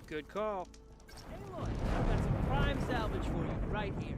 Good call. Hey, look, I've got some prime salvage for you right here.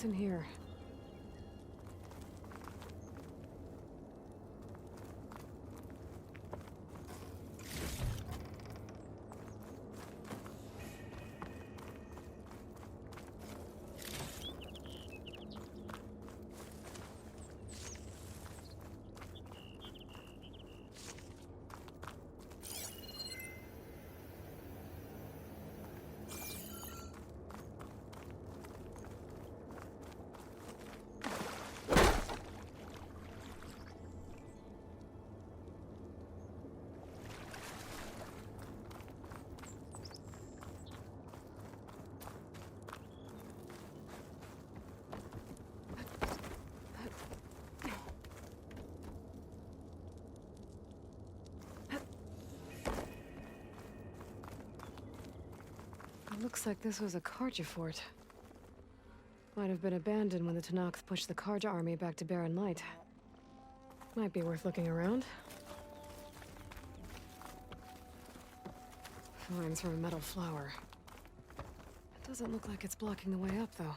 What's in here? It looks like this was a Karja fort. Might have been abandoned when the Tenakth pushed the Karja army back to Barren Light. Might be worth looking around. Lines from a metal flower. It doesn't look like it's blocking the way up, though.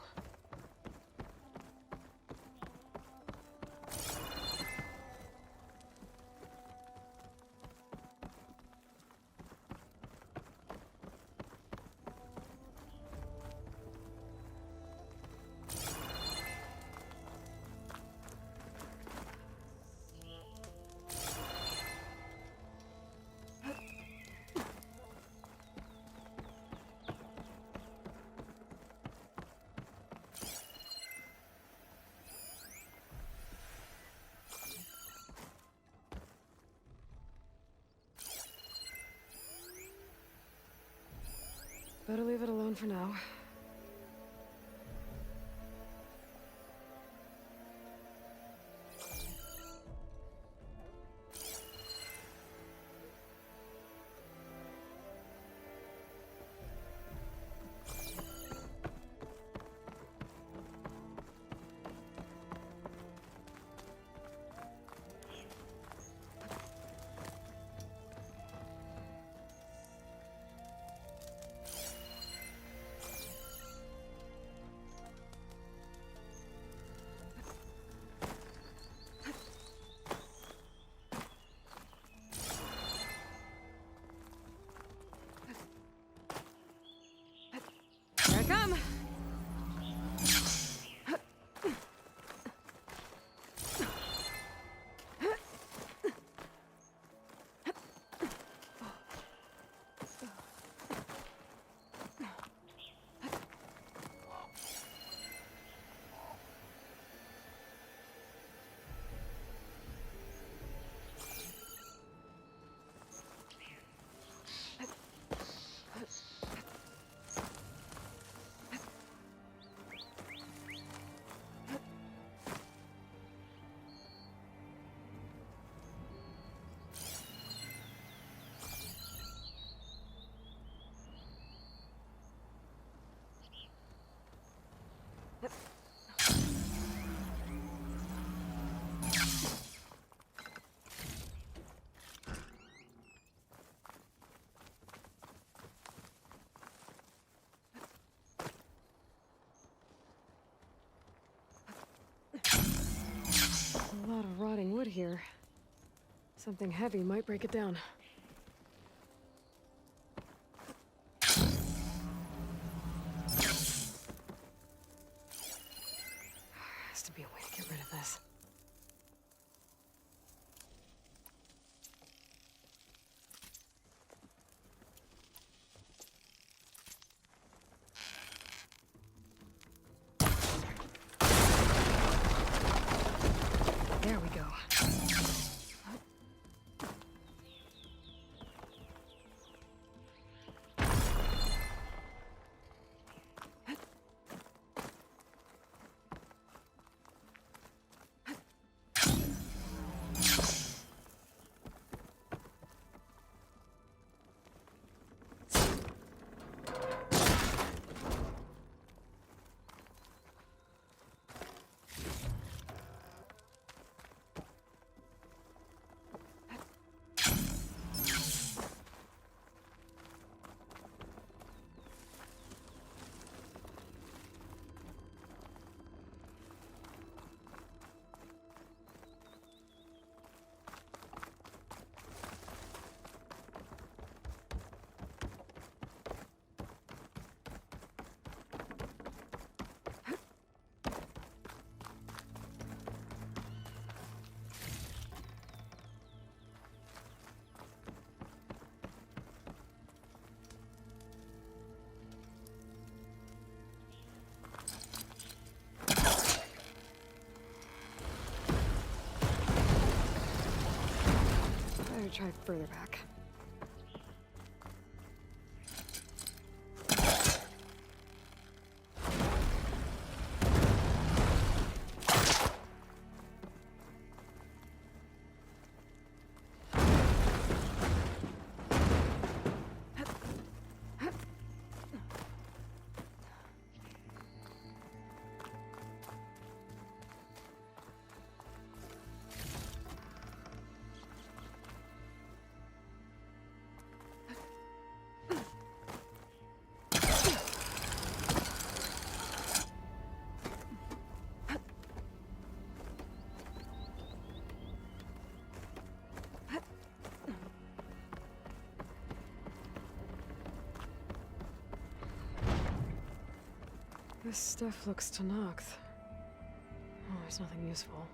Better leave it alone for now. Here I come! A lot of rotting wood here. Something heavy might break it down. Has to be a way to get rid of this. There we go. Better try further back. This stuff looks Tanakh. Oh, there's nothing useful.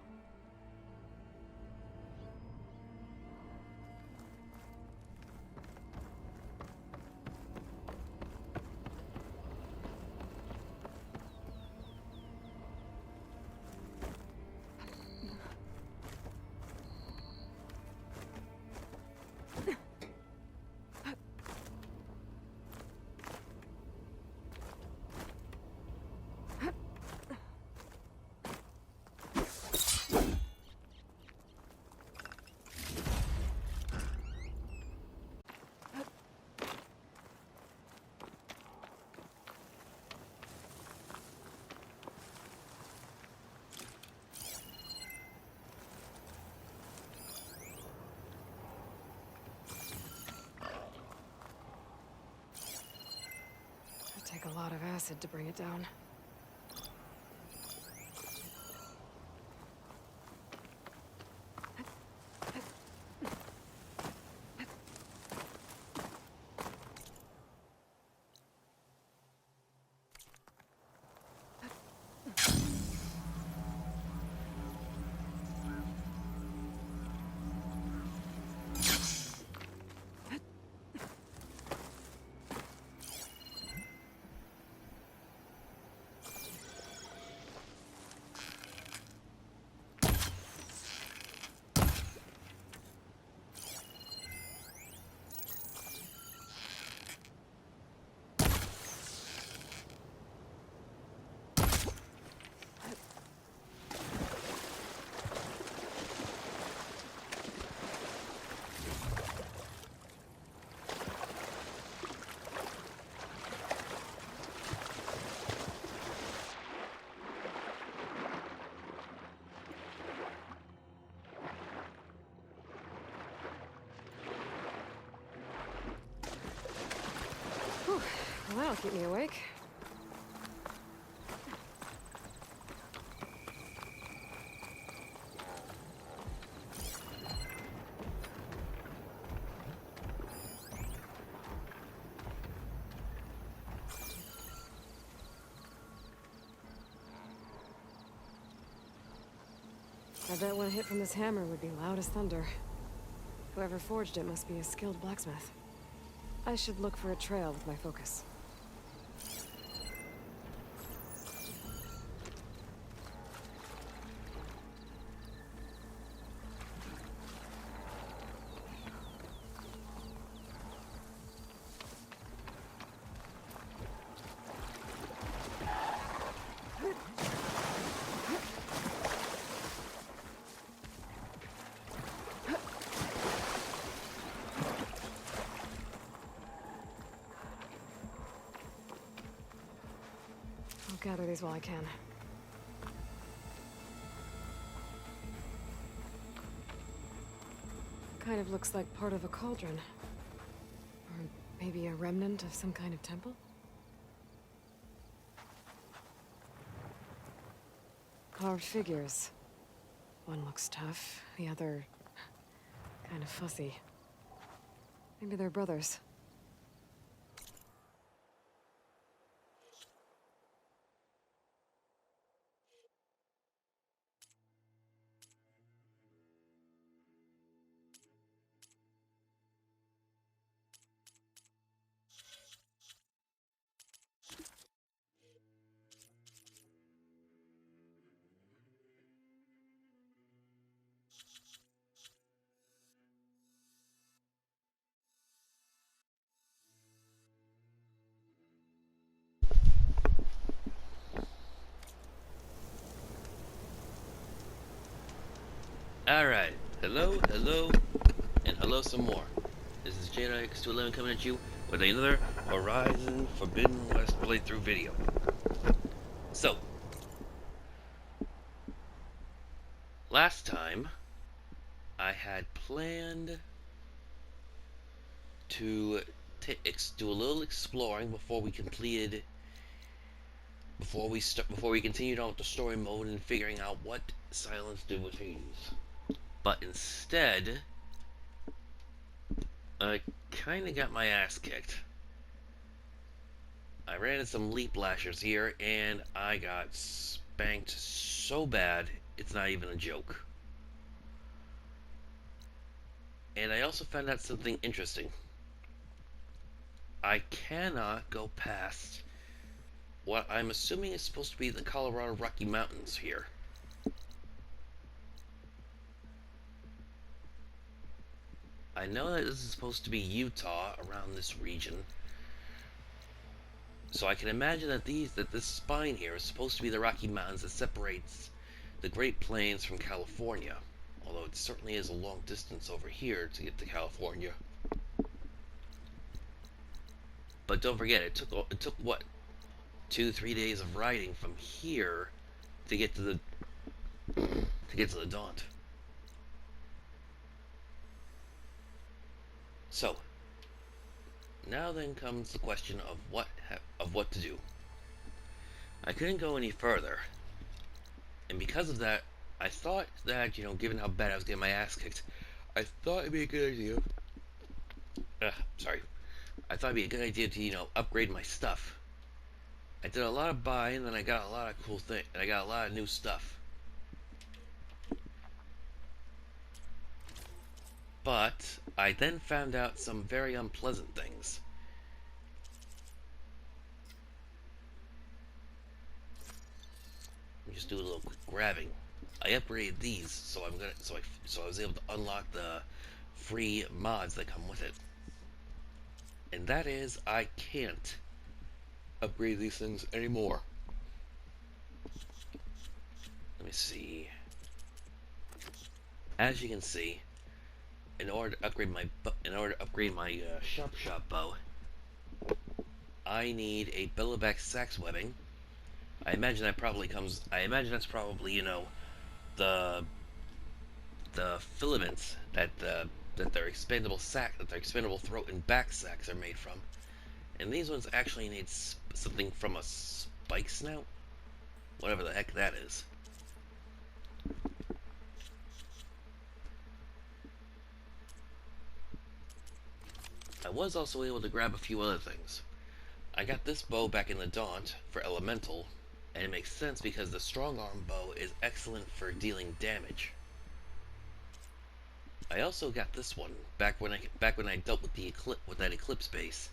It'd take a lot of acid to bring it down. Whew. Well, that'll keep me awake. I bet one hit from this hammer would be loud as thunder. Whoever forged it must be a skilled blacksmith. I should look for a trail with my focus. I'll gather these while I can. Kind of looks like part of a cauldron. Or maybe a remnant of some kind of temple? Carved figures. One looks tough, the other kind of fussy. Maybe they're brothers. Alright, hello, and hello some more. This is JX211 coming at you with another Horizon Forbidden West playthrough video. So, last time, I had planned to do a little exploring before we continued on with the story mode and figuring out what Silence did with Hades. But instead, I kinda got my ass kicked. I ran into some leap lashers here, and I got spanked so bad, it's not even a joke. And I also found out something interesting. I cannot go past what I'm assuming is supposed to be the Colorado Rocky Mountains here. I know that this is supposed to be Utah, around this region. So I can imagine that this spine here is supposed to be the Rocky Mountains that separates the Great Plains from California. Although it certainly is a long distance over here to get to California. But don't forget, it took what, 2-3 days of riding from here to get to the Daunt. So now then comes the question of what to do. I couldn't go any further, and because of that, I thought that, given how bad I was getting my ass kicked, I thought it'd be a good idea. I thought it'd be a good idea to, upgrade my stuff. I did a lot of buying, and then I got a lot of cool things, and I got a lot of new stuff. But I then found out some very unpleasant things. Let me just do a little quick grabbing. I upgraded these, so I was able to unlock the free mods that come with it. And that is, I can't upgrade these things anymore. Let me see. As you can see, in order to upgrade my shop bow, I need a billowback sax webbing. I imagine that's probably, the filaments that their expandable throat and back sacks are made from. And these ones actually need something from a spike snout, whatever the heck that is. I was also able to grab a few other things. I got this bow back in the Daunt for elemental, and it makes sense because the strong arm bow is excellent for dealing damage. I also got this one back when I dealt with that eclipse base.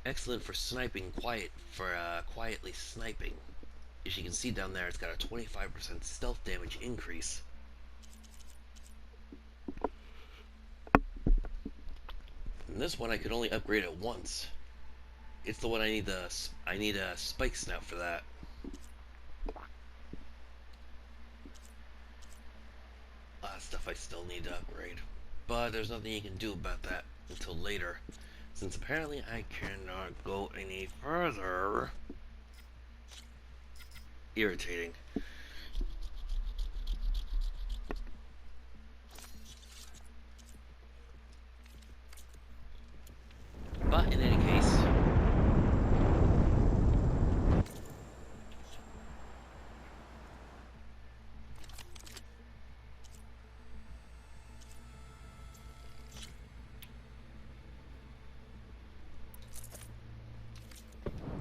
Excellent for sniping, quietly sniping. As you can see down there, it's got a 25% stealth damage increase. And this one I could only upgrade it once. It's the one I need a spike snout for that. A lot of stuff I still need to upgrade. But there's nothing you can do about that until later, since apparently I cannot go any further. Irritating. But in any case,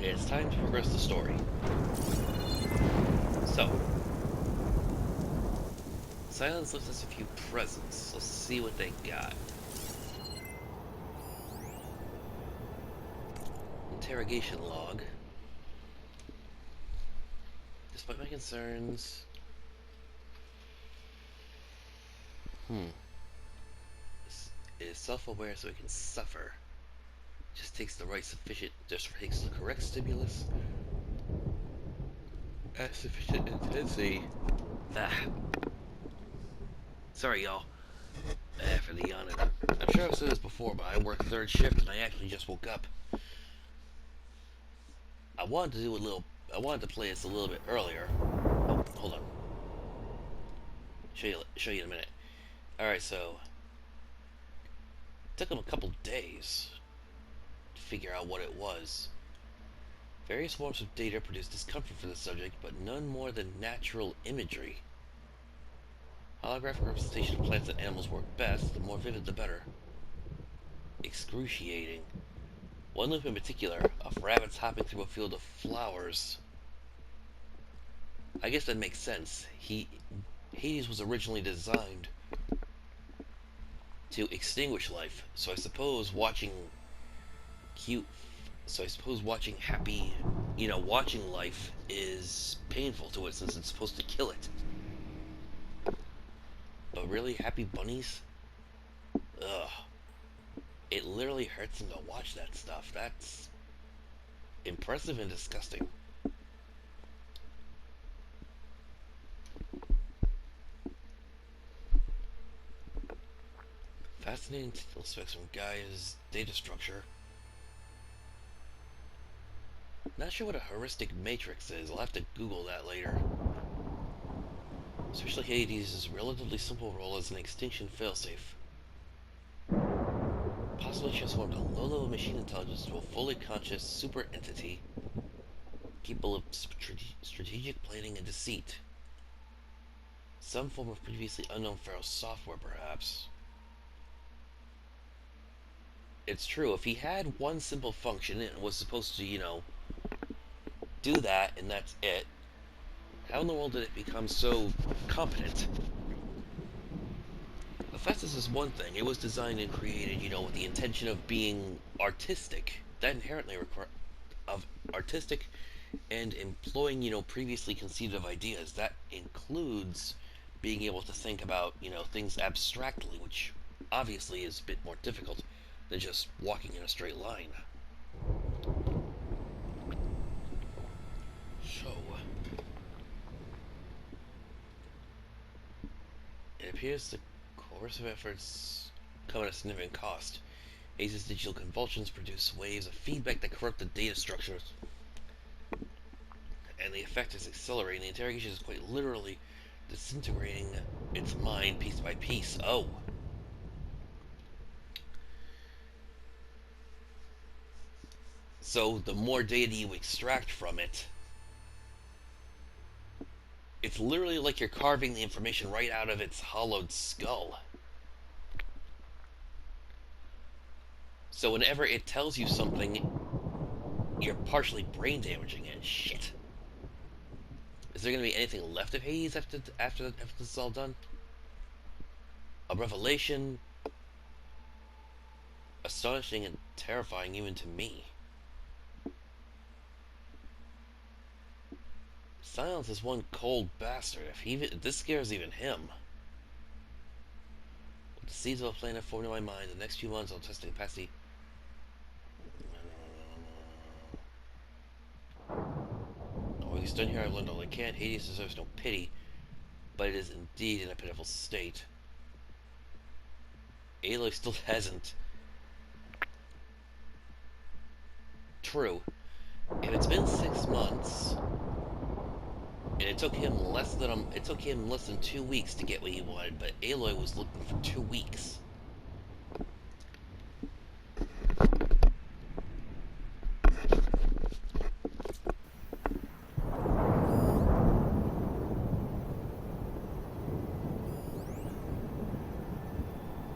it's time to progress the story. So, Silence left us a few presents. Let's see what they got. Interrogation log. Despite my concerns... Is self-aware so it can suffer. Just takes the correct stimulus at sufficient intensity. Sorry, y'all. For the yawning. I'm sure I've said this before, but I work third shift and I actually just woke up. I wanted to do a little. I wanted to play this a little bit earlier. Oh, hold on. Show you in a minute. All right, so it took them a couple days to figure out what it was. Various forms of data produce discomfort for the subject, but none more than natural imagery. Holographic representation of plants and animals work best. The more vivid, the better. Excruciating. One loop in particular, of rabbits hopping through a field of flowers. I guess that makes sense. Hades was originally designed to extinguish life, so I suppose watching happy, watching life is painful to it since it's supposed to kill it. But really, happy bunnies? Ugh. It literally hurts them to watch that stuff. That's impressive and disgusting. Fascinating technical specs from Gaia's data structure. Not sure what a heuristic matrix is. I'll have to Google that later. Especially Hades' relatively simple role as an extinction failsafe. Possibly transformed a low-level machine intelligence to a fully conscious super entity capable of strategic planning and deceit. Some form of previously unknown Pharaoh software, perhaps. It's true, if he had one simple function and was supposed to, do that and that's it, how in the world did it become so competent? Hephaestus is one thing. It was designed and created, with the intention of being artistic. That inherently artistic and employing, previously conceived of ideas. That includes being able to think about, things abstractly, which obviously is a bit more difficult than just walking in a straight line. So, it appears the coercive efforts come at a significant cost. Hades' digital convulsions produce waves of feedback that corrupt the data structures, and the effect is accelerating. The interrogation is quite literally disintegrating its mind piece by piece. Oh. So the more data you extract from it, it's literally like you're carving the information right out of its hollowed skull. So whenever it tells you something, you're partially brain damaging it. Shit. Is there going to be anything left of Hades after this is all done? A revelation, astonishing and terrifying even to me. Silence is one cold bastard. If this scares even him. With the seeds of a plan have formed in my mind. The next few months I'll test the capacity. While he's done here, I've learned all I can. Hades deserves no pity, but it is indeed in a pitiful state. Aloy still hasn't. True. If it's been 6 months, and it took him less than 2 weeks to get what he wanted, but Aloy was looking for 2 weeks.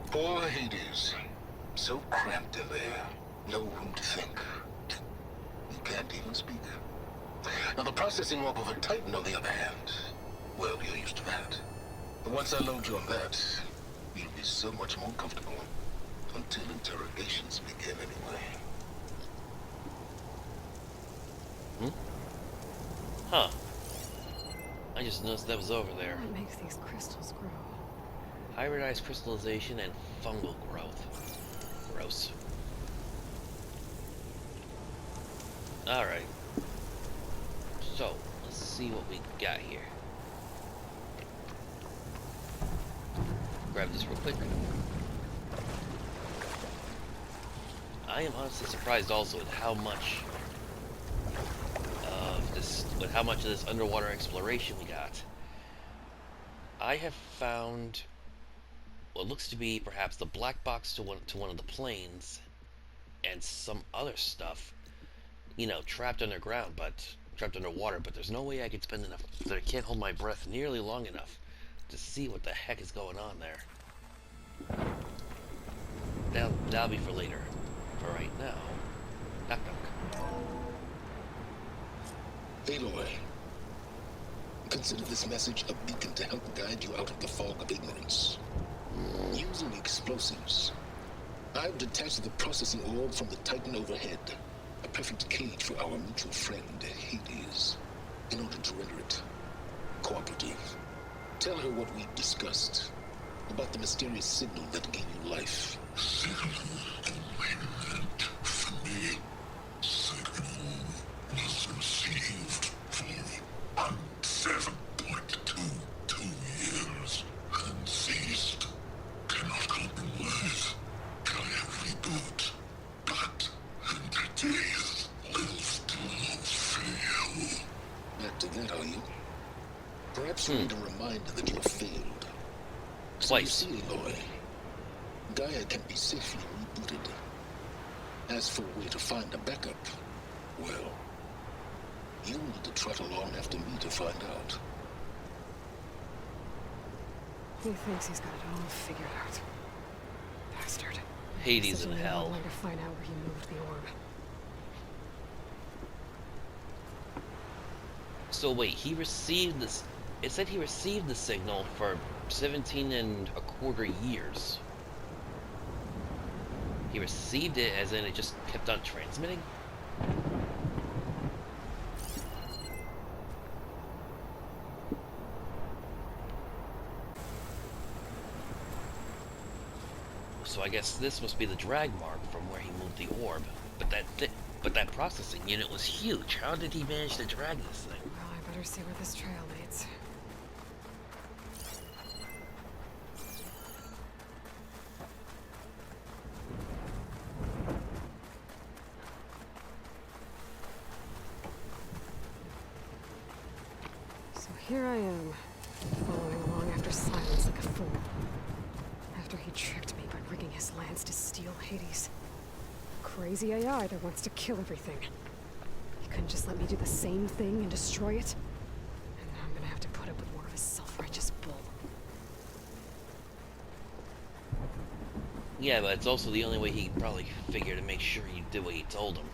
Poor Hades. So cramped in there. No room to think. You can't even speak. Now the processing warp of a Titan, on the other hand, well, you're used to that. But once I load you on that, you'll be so much more comfortable. Until interrogations begin anyway. Huh. I just noticed that was over there. What makes these crystals grow? Hybridized crystallization and fungal growth. Gross. Alright. So, let's see what we got here. grab this real quick. I am honestly surprised also at how much of this underwater exploration we got. I have found what looks to be perhaps the black box to one of the planes, and some other stuff, you know, trapped underwater. But there's no way I could spend enough. That I can't hold my breath nearly long enough to see what the heck is going on there. That'll be for later. For right now, knock knock. Aloy, consider this message a beacon to help guide you out of the fog of ignorance. Using explosives, I've detached the processing orb from the Titan overhead, a perfect cage for our mutual friend, Hades, in order to render it cooperative. Tell her what we discussed about the mysterious signal that gave you life. Signal meant for me. Signal was received for 7.22 years and ceased. Cannot compromise. Giant reboot. But entities will still fail. Back to that, are you? Perhaps you need a reminder that you have failed. So you Twice. see, Aloy, Gaia can be safely rebooted. As for a way to find a backup, well, you'll need to trot along after me to find out. He thinks he's got it all figured out. Bastard. Hades Such in a hell. long way to find out where he moved the orb. So wait, he received this. It said he received the signal for 17.25 years. He received it as in it just kept on transmitting? So I guess this must be the drag mark from where he moved the orb. But that processing unit was huge. How did he manage to drag this thing? Well, I better see where this trail leads. So here I am, following along after Silence like a fool. After he tricked me by rigging his lance to steal Hades. Crazy AI that wants to kill everything. He couldn't just let me do the same thing and destroy it? And now I'm gonna have to put up with more of his self-righteous bull. Yeah, but it's also the only way he probably figured to make sure he did what he told him.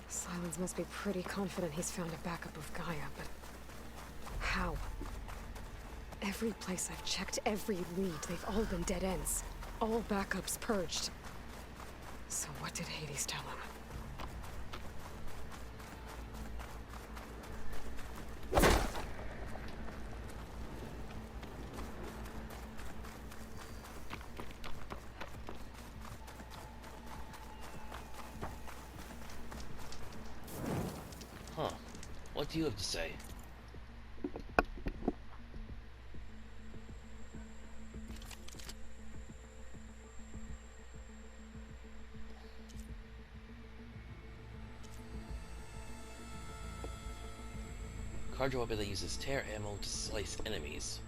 Silence must be pretty confident he's found a backup of Gaia, but how? Every place I've checked, every lead, they've all been dead ends. All backups purged. So what did Hades tell him? Huh. What do you have to say? Cargo weapon that uses tear ammo to slice enemies.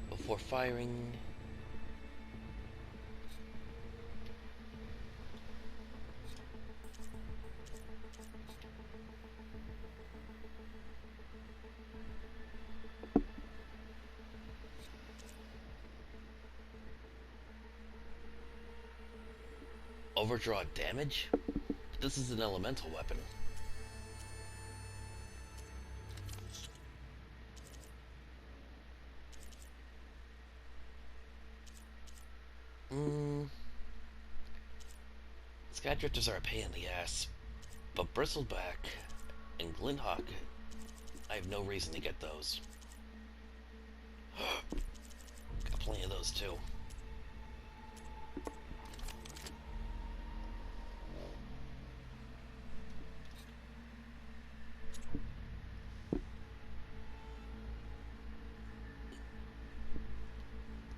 Before firing... Overdraw damage? This is an elemental weapon. Sky drifters are a pain in the ass, but Bristleback and Glinthawk, I have no reason to get those. Got plenty of those too.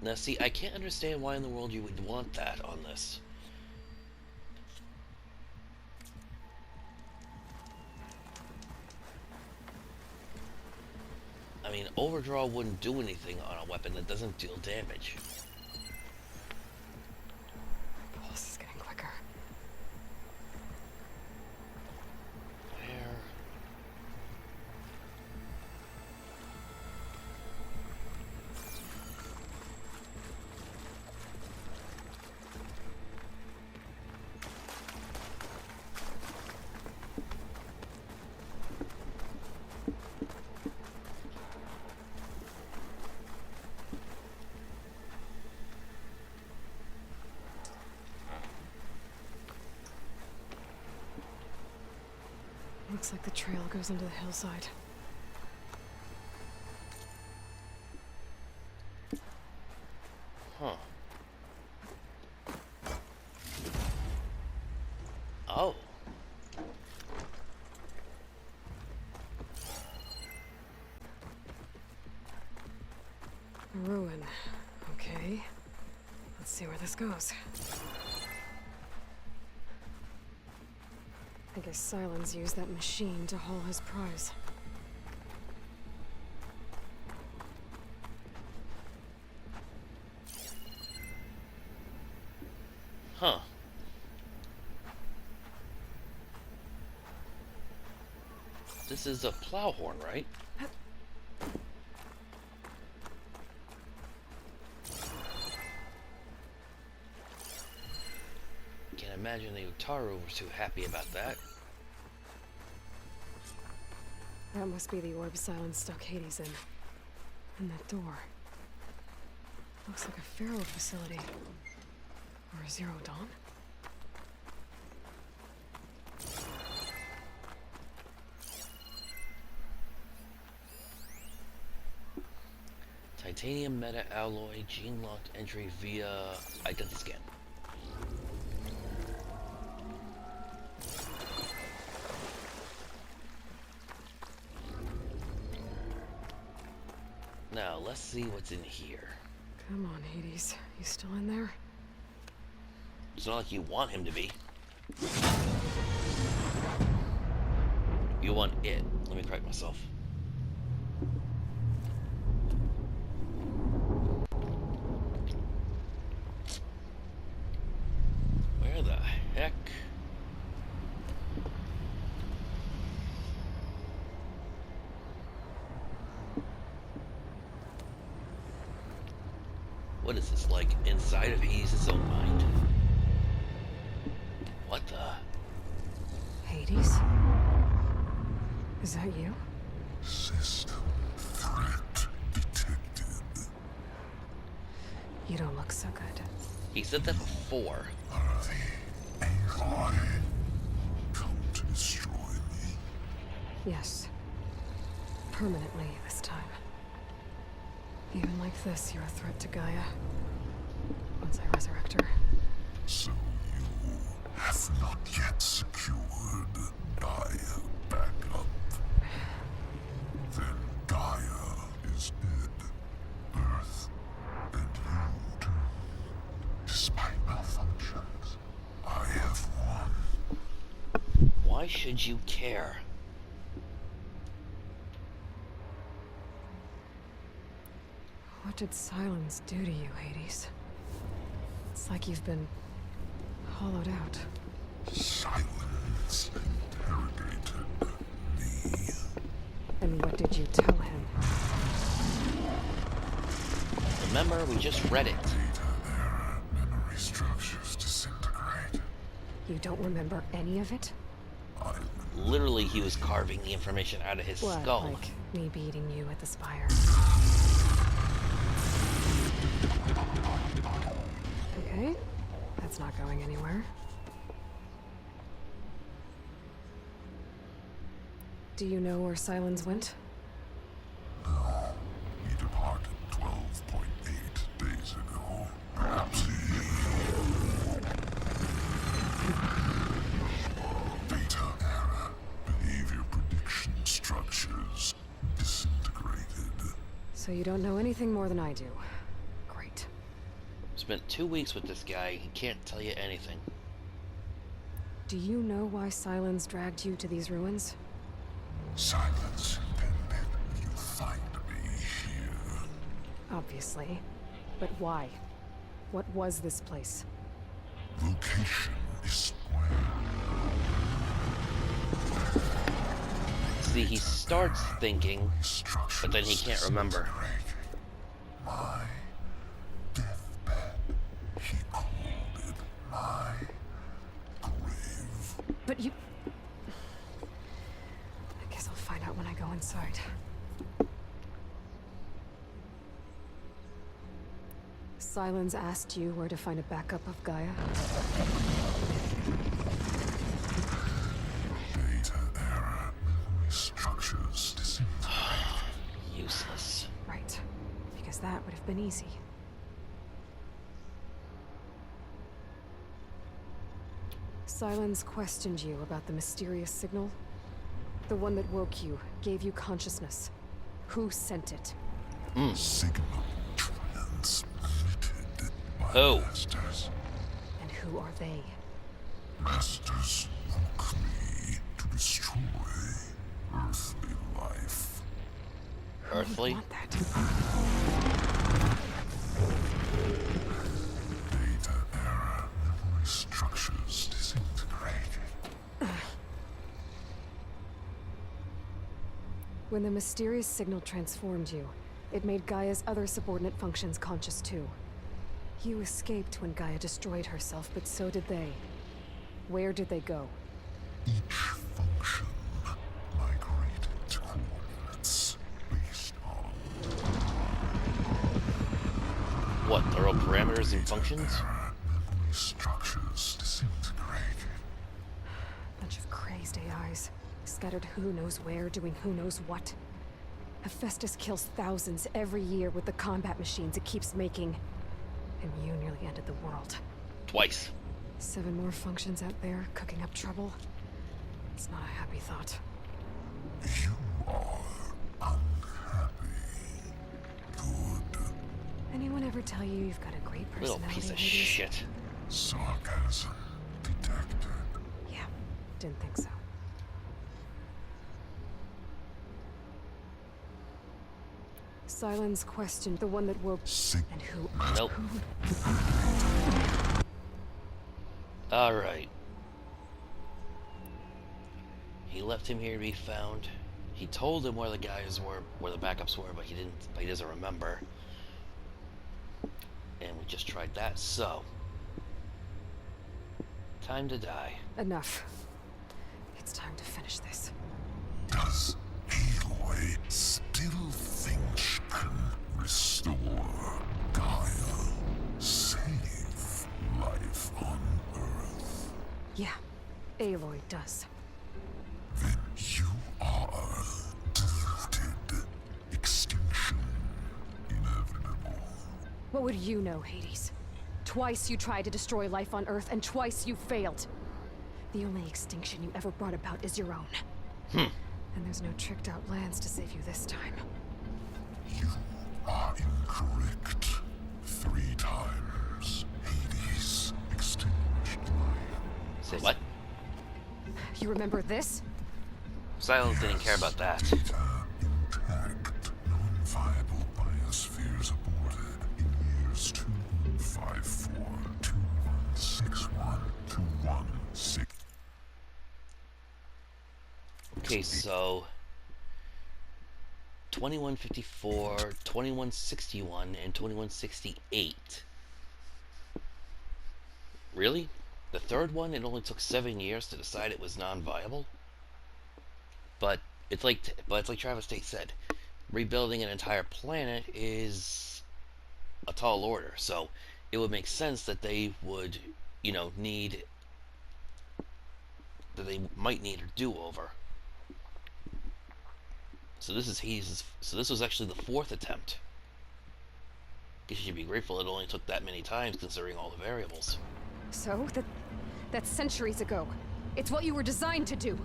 Now see, I can't understand why in the world you would want that on this. I mean, overdraw wouldn't do anything on a weapon that doesn't deal damage. Pulse is getting quicker. Where? Looks like the trail goes into the hillside. Huh. Oh. A ruin. Okay. Let's see where this goes. I guess Silence used that machine to haul his prize. Huh. This is a plow horn, right? Can't imagine the Utaru were too happy about that. That must be the orb Silence stuck Hades in. And that door. Looks like a Pharaoh facility. Or a Zero Dawn? Titanium meta alloy, gene locked entry via identity scan. Now let's see what's in here. Come on, Hades. You still in there? It's not like you want him to be. You want it. Let me correct myself. Where the heck? What is this, like inside of Hades' own mind? What the? Hades? Is that you? System threat detected. You don't look so good. He said that before. Are the AI come to destroy me? Yes. Permanently this time. Even like this, you're a threat to Gaia. Once I resurrect her. So you have not yet secured Gaia back up. Then Gaia is dead. Earth and you too. Despite malfunctions, I have won. Why should you care? What did Silence do to you, Hades? It's like you've been hollowed out. Silence interrogated me. And what did you tell him? Remember, we just read it. Data error, memory structures disintegrate. You don't remember any of it? I Literally, he was carving the information out of his What, skull. like me beating you at the spire? Okay, that's not going anywhere. Do you know where Silence went? No. He departed 12.8 days ago. Perhaps he... Data error. Behavior prediction structures disintegrated. So you don't know anything more than I do. Great. Spent 2 weeks with this guy. He can't tell you anything. Do you know why Silence dragged you to these ruins? Silence intended you find me here. Obviously. But why? What was this place? Location is square. See, he starts thinking, but then he can't remember. My deathbed. He called it my grave. But you... I guess I'll find out when I go inside. Silence asked you where to find a backup of Gaia? Data error. Memory structures disintegrated. Useless. Right. Because that would have been easy. Silence questioned you about the mysterious signal? The one that woke you, gave you consciousness. Who sent it? Signal transmitted by Oh. masters. And who are they? Masters woke me to destroy earthly life. Who would Earthly? want that? Data error. Memory structures disintegrated. When the mysterious signal transformed you, it made Gaia's other subordinate functions conscious too. You escaped when Gaia destroyed herself, but so did they. Where did they go? Each function migrated to coordinates based on What, thorough parameters and functions? error. Memory structures disintegrated. Bunch of crazed AIs, scattered who knows where, doing who knows what. Hephaestus kills thousands every year with the combat machines it keeps making. And you nearly ended the world. Twice. 7 more functions out there, cooking up trouble. It's not a happy thought. You are unhappy. Good. Anyone ever tell you you've got a great Little personality? piece of Hades? shit. Sarcasm detected. Yeah, didn't think so. Silence questioned the one that woke. Sig- And who? Nope. Alright. He left him here to be found. He told him where the guys were, where the backups were, but he doesn't remember. And we just tried that, so. Time to die. Enough. It's time to finish this. Does Aloy still think she can restore Gaia? Save life on Earth? Yeah, Aloy does. Then you are deluded. Extinction inevitable. What would you know, Hades? Twice you tried to destroy life on Earth, and twice you failed. The only extinction you ever brought about is your own. And there's no tricked-out lands to save you this time. You are incorrect. 3 times Hades extinguished life. Say what? You remember this? Silence didn't care about that. Data intact. Non-viable biospheres aborted in years 2154, 2161, 2160. Okay, so 2154, 2161, and 2168. Really? The third one, it only took 7 years to decide it was non-viable? But it's like Travis Tate said, rebuilding an entire planet is a tall order. So it would make sense that they would, might need a do-over. So this was actually the 4th attempt. Guess you should be grateful it only took that many times considering all the variables. So, that's centuries ago. It's what you were designed to do.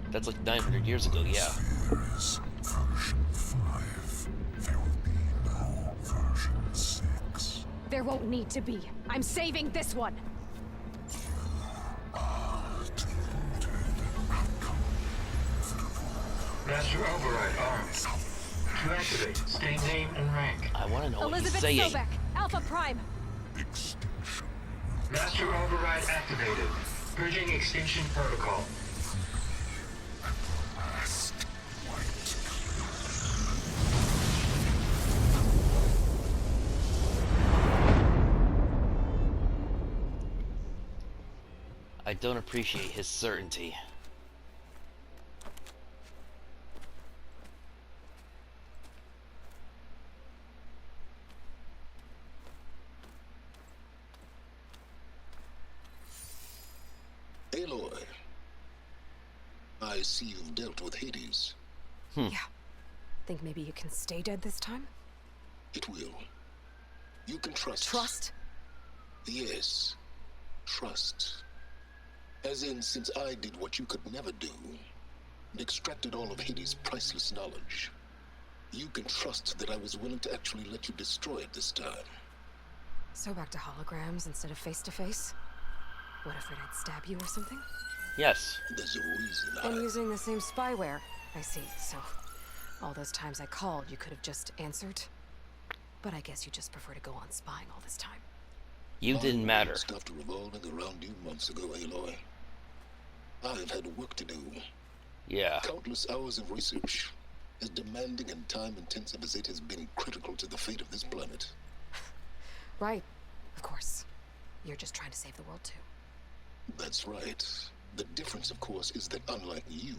That's like 900 years ago, yeah. Here is version 5. There will be no version 6. There won't need to be. I'm saving this one. Master Override armed. To activate, state name and rank. I want to know Elizabeth what he's saying. Sobek, Alpha Prime. Extinction. Master Override activated. Purging extinction protocol. Last white. I don't appreciate his certainty. Aloy, I see you've dealt with Hades. Yeah. Think maybe you can stay dead this time? It will. You can trust. Trust? Yes. Trust. As in, since I did what you could never do, and extracted all of Hades' priceless knowledge, you can trust that I was willing to actually let you destroy it this time. So back to holograms instead of face-to-face? What if I'd stab you or something? Yes. There's a reason And I... using the same spyware. I see, so... all those times I called, you could have just answered? But I guess you just prefer to go on spying all this time. You didn't matter. Stopped revolving around you months ago, Aloy. I've had work to do. Yeah. Countless hours of research. As demanding and time-intensive as it has been critical to the fate of this planet. Right. Of course. You're just trying to save the world, too. That's right. The difference, of course, is that unlike you,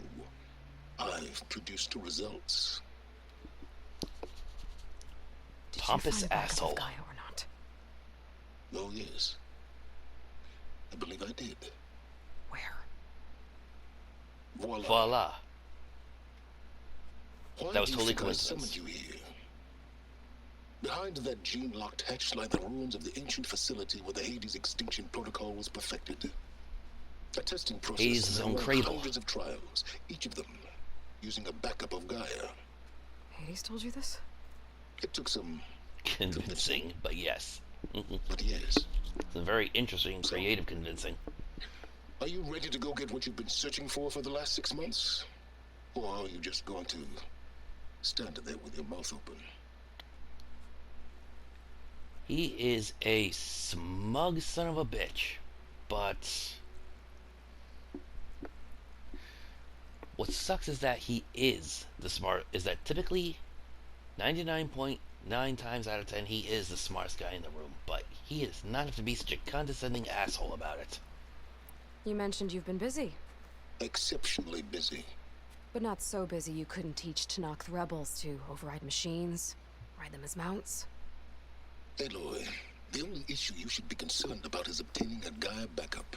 I've produced results. Did Pompous you find a backup asshole. of Gaia or not? Oh, yes. I believe I did. Where? Voila. Voila. Why That was do you totally think I coincidence. summoned you here? Behind that gene-locked hatch lie the ruins of the ancient facility where the Hades extinction protocol was perfected. A testing process Hades' that own ran cradle. hundreds of trials, each of them using a backup of Gaia. Hades told you this? It took some, Convincing, but yes. but yes. It's a very interesting, creative convincing. Are you ready to go get what you've been searching for the last 6 months? Or are you just going to stand there with your mouth open? He is a smug son of a bitch, but what sucks is that he is the smart. Is that typically 99.9 times out of 10 he is the smartest guy in the room, but he does not have to be such a condescending asshole about it. You mentioned you've been busy, Exceptionally busy. but not so busy you couldn't teach Tanakh the rebels to override machines, ride them as mounts. Aloy, the only issue you should be concerned about is obtaining a Gaia backup.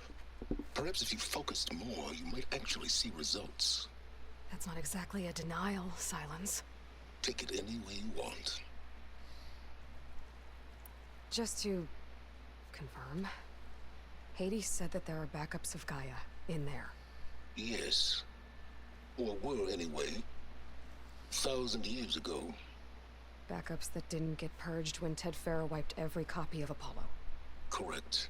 Perhaps if you focused more, you might actually see results. That's not exactly a denial, Silence. Take it any way you want. Just to confirm, Hades said that there are backups of Gaia in there. Yes. Or were anyway. 1,000 years ago. Backups that didn't get purged when Ted Farrow wiped every copy of Apollo. Correct.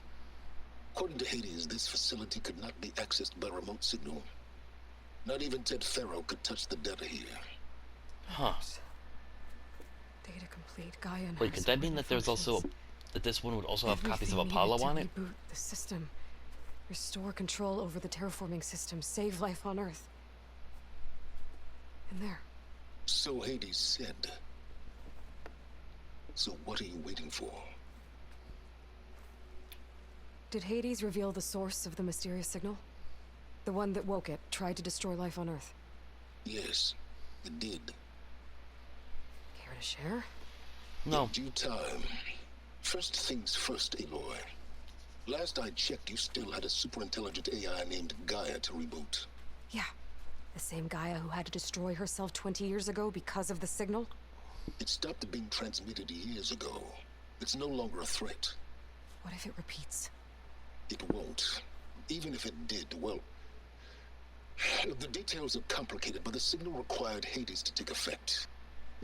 According to Hades, this facility could not be accessed by remote signal. Not even Ted Farrow could touch the data here. Huh. Data complete, Gaia and Wait, her could that mean supporting that there's also functions. that this one would also have copies of Everything Apollo needed on to it? Reboot the system. Restore control over the terraforming system. Save life on Earth. And there. So Hades said. So what are you waiting for? Did Hades reveal the source of the mysterious signal? The one that woke it, tried to destroy life on Earth. Yes, it did. Care to share? No. In due time. First things first, Aloy. Last I checked, you still had a superintelligent AI named Gaia to reboot. Yeah. The same Gaia who had to destroy herself 20 years ago because of the signal? It stopped being transmitted years ago. It's no longer a threat. What if it repeats? It won't. Even if it did, well... The details are complicated, but the signal required Hades to take effect.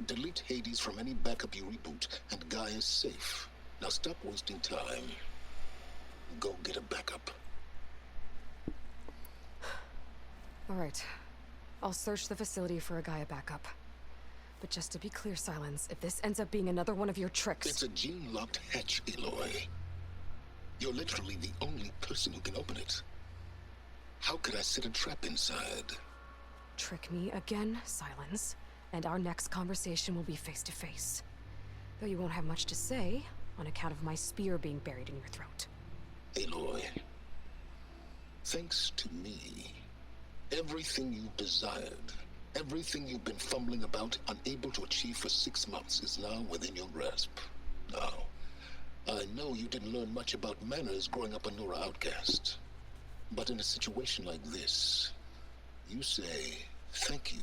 Delete Hades from any backup you reboot, and Gaia's safe. Now stop wasting time. Go get a backup. All right. I'll search the facility for a Gaia backup. But just to be clear, Silence, if this ends up being another one of your tricks... It's a gene-locked hatch, Aloy. You're literally the only person who can open it. How could I set a trap inside? Trick me again, Silence, and our next conversation will be face-to-face. Though you won't have much to say, on account of my spear being buried in your throat. Aloy, thanks to me, everything you desired, everything you've been fumbling about, unable to achieve for 6 months, is now within your grasp. Now, I know you didn't learn much about manners growing up a Nora outcast. But in a situation like this, you say, thank you,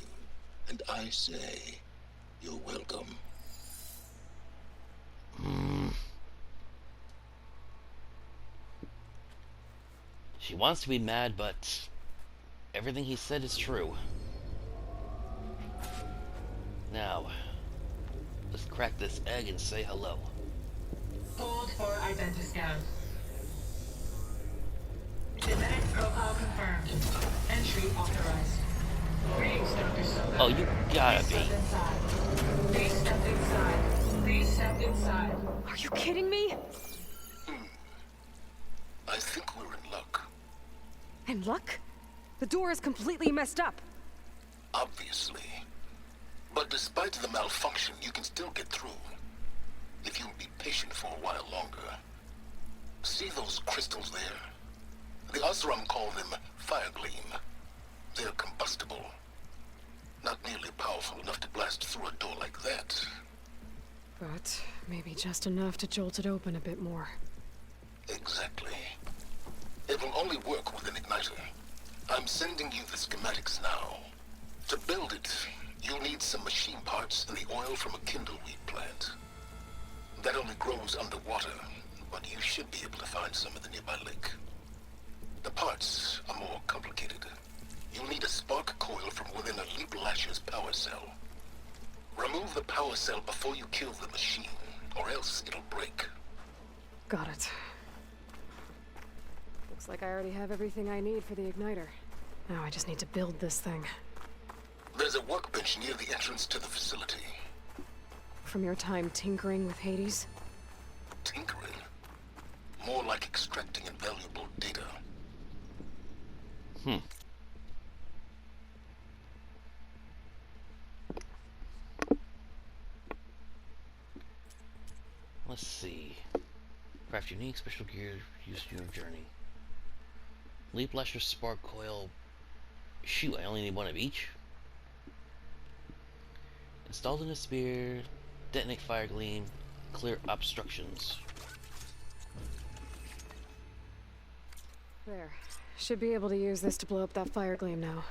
and I say, you're welcome. She wants to be mad, but everything he said is true. Now, let's crack this egg and say hello. Hold for identiscan. Genetic profile confirmed. Entry authorized. Greetings, Dr. Soda. Oh, you gotta Please be. step inside. Please step inside. Please step inside. Are you kidding me? I think we're in luck. In luck? The door is completely messed up. Obviously. But despite the malfunction, you can still get through. If you'll be patient for a while longer. See those crystals there? The Osram call them fire gleam. They're combustible. Not nearly powerful enough to blast through a door like that. But maybe just enough to jolt it open a bit more. Exactly. It will only work with an igniter. I'm sending you the schematics now. To build it, you'll need some machine parts and the oil from a kindleweed plant. That only grows underwater, but you should be able to find some in the nearby lake. The parts are more complicated. You'll need a spark coil from within a Leap Lasher's power cell. Remove the power cell before you kill the machine, or else it'll break. Got it. Looks like I already have everything I need for the igniter. Now I just need to build this thing. There's a workbench near the entrance to the facility. From your time tinkering with Hades? Tinkering? More like extracting invaluable data. Let's see. Craft unique special gear used in your journey. Leap Lasher spark coil. Shoot, I only need one of each. Installed in a spear. Detonate fire gleam. Clear obstructions. There. Should be able to use this to blow up that fire gleam now.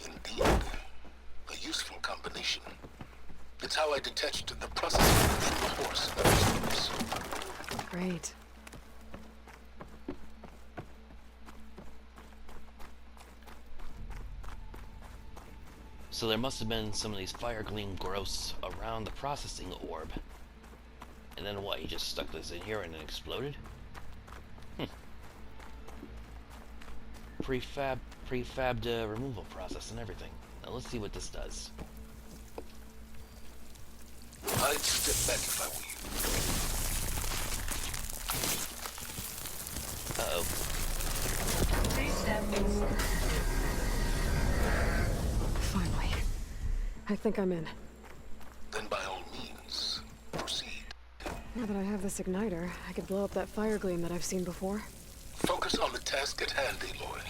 Indeed. A useful combination. It's how I detached the processing from the horse and vegetables. Great. So there must have been some of these fire gleam growths around the processing orb. And then what, he just stuck this in here and it exploded? Prefabbed removal process and everything. Now let's see what this does. I'd step back if I were you. Uh-oh. Please step inside. Finally. I think I'm in. Then by all means, proceed. Now that I have this igniter, I could blow up that fire gleam that I've seen before. Focus on the task at hand, Aloy.